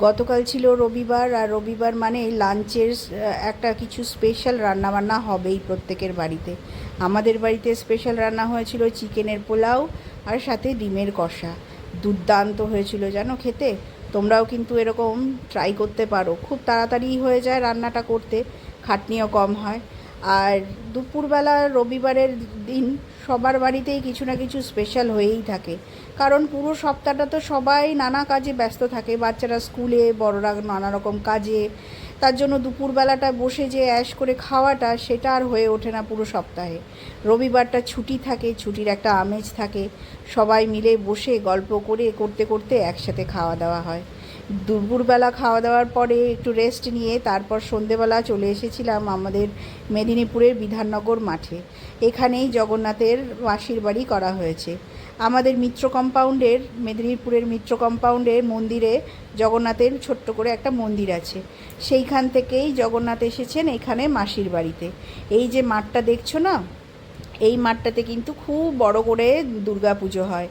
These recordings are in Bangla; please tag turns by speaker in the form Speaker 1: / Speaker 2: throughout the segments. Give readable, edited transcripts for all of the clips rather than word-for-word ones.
Speaker 1: গতকাল ছিল রবিবার, আর রবিবার মানে লাঞ্চের একটা কিছু স্পেশাল রান্নাবান্না হবেই প্রত্যেকের বাড়িতে। আমাদের বাড়িতে স্পেশাল রান্না হয়েছিল চিকেনের পোলাও আর সাথে ডিমের কষা। দুর্দান্ত হয়েছিল জানো খেতে। তোমরাও কিন্তু এরকম ট্রাই করতে পারো, খুব তাড়াতাড়ি হয়ে যায় রান্নাটা করতে, খাটনিও কম হয়। আর দুপুরবেলা রবিবারের দিন সবার বাড়িতেই কিছু না কিছু স্পেশাল হয়েই থাকে, কারণ পুরো সপ্তাহটা তো সবাই নানা কাজে ব্যস্ত থাকে, বাচ্চারা স্কুলে, বড়রা নানা রকম কাজে। তার জন্য দুপুরবেলাটা বসে যে অ্যাশ করে খাওয়াটা সেটা আর হয়ে ওঠে না পুরো সপ্তাহে। রবিবারটা ছুটি থাকে, ছুটির একটা আমেজ থাকে, সবাই মিলে বসে গল্প করে করতে করতে একসাথে খাওয়া দাওয়া হয়। দুপুরবেলা খাওয়া দাওয়ার পরে একটু রেস্ট নিয়ে তারপর সন্ধেবেলা চলে এসেছিলাম আমাদের মেদিনীপুরের বিধাননগর মাঠে। এখানেই জগন্নাথের মাসির বাড়ি করা হয়েছে। আমাদের মিত্র কম্পাউন্ডের, মেদিনীপুরের মিত্র কম্পাউন্ডের মন্দিরে জগন্নাথের ছোট্ট করে একটা মন্দির আছে, সেইখান থেকেই জগন্নাথ এসেছেন এখানে মাসির বাড়িতে। এই যে মাঠটা দেখছো না, এই মাঠটাতে কিন্তু খুব বড় করে দুর্গা পুজো হয়।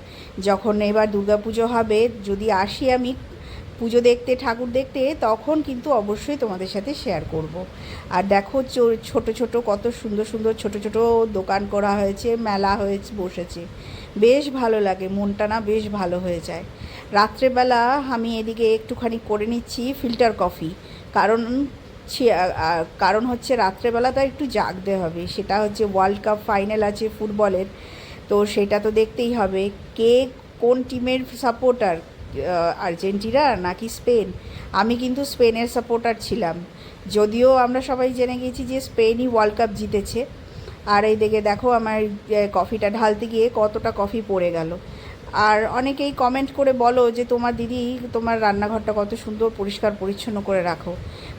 Speaker 1: যখন এবার দুর্গা পুজো হবে, যদি আসি আমি পুজো দেখতে, ঠাকুর দেখতে, তখন কিন্তু অবশ্যই তোমাদের সাথে শেয়ার করব। আর দেখো ছোট ছোট কত সুন্দর সুন্দর ছোট ছোট দোকান করা হয়েছে, মেলা হয়েছে, বসেছে, বেশ ভালো লাগে, মনটা না বেশ ভালো হয়ে যায়। রাত্রেবেলা আমি এদিকে একটুখানি করে নিচ্ছি ফিল্টার কফি, কারণ কারণ হচ্ছে রাত্রেবেলা তো একটু জাগতে হবে, সেটা হচ্ছে ওয়ার্ল্ড কাপ ফাইনাল আছে ফুটবলের, তো সেটা তো দেখতেই হবে। কে কোন টিমের সাপোর্টার, আর্জেন্টিনা নাকি স্পেন? আমি কিন্তু স্পেনের সাপোর্টার ছিলাম, যদিও আমরা সবাই জেনে গেছি যে স্পেনই ওয়ার্ল্ড কাপ জিতেছে। আর এই দিকে দেখো আমার কফিটা ঢালতে গিয়ে কতটা কফি পড়ে গেল। আর অনেকেই কমেন্ট করে বলো যে তোমার দিদি তোমার রান্নাঘরটা কত সুন্দর পরিষ্কার পরিচ্ছন্ন করে রাখো।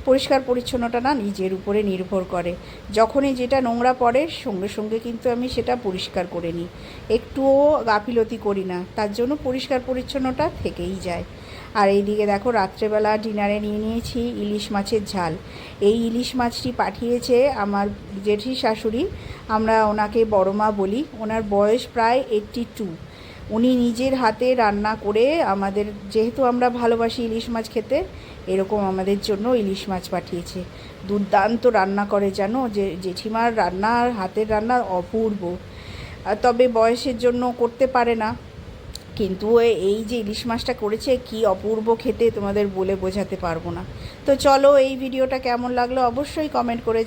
Speaker 1: পরিষ্কার পরিচ্ছন্নটা না নিজের উপরে নির্ভর করে, যখনই যেটা নোংরা পড়ে সঙ্গে সঙ্গে কিন্তু আমি সেটা পরিষ্কার করে নিই, একটুও গাফিলতি করি না, তার জন্য পরিষ্কার পরিচ্ছন্নটা থেকেই যায়। আর এইদিকে দেখো রাত্রেবেলা ডিনারে নিয়ে নিয়েছি ইলিশ মাছের ঝাল। এই ইলিশ মাছটি পাঠিয়েছে আমার জেঠি শাশুড়ি, আমরা ওনাকে বড় মা বলি, ওনার বয়স প্রায় 82। উনি নিজের হাতে রান্না করে আমাদের, যেহেতু আমরা ভালোবাসি ইলিশ মাছ খেতে, এরকম আমাদের জন্য ইলিশ মাছ পাঠিয়েছে। দুর্দান্ত রান্না করে জানো, যে জেঠিমার রান্না আর হাতের রান্না অপূর্ব। তবে বয়সের জন্য করতে পারে না, কিন্তু এই যে ইলিশ মাছটা করেছে কি অপূর্ব খেতে, তোমাদের বলে বোঝাতে পারবো না। তো চলো, এই ভিডিওটা কেমন লাগলো অবশ্যই কমেন্ট করে